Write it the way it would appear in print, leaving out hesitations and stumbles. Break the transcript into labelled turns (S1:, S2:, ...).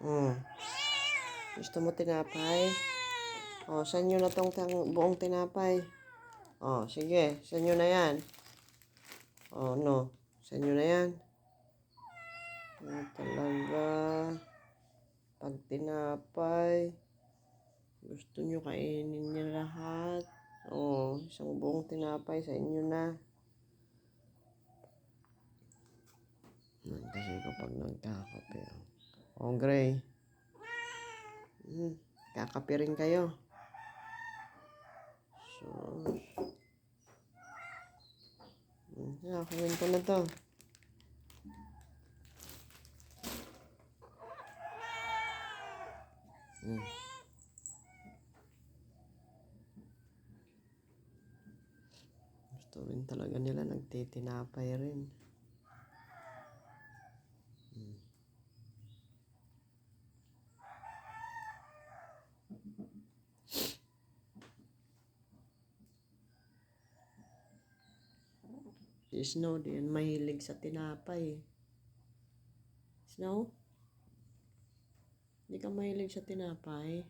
S1: Mm. Gusto mo tinapay? O, sa inyo na tong buong tinapay. O, sige. Sa inyo na yan. O, no. Sa inyo na yan. Talaga. Pag tinapay, gusto nyo kainin niya lahat. O, isang buong tinapay sa inyo na. Kasi kapag nagkakape. O, Gray. Kakape rin kayo. So, kunin ko na to. Gusto rin talaga nila nagtitinapay rin. Si Snow din mahilig sa tinapay. Snow? Hindi ka mahilig sa tinapay?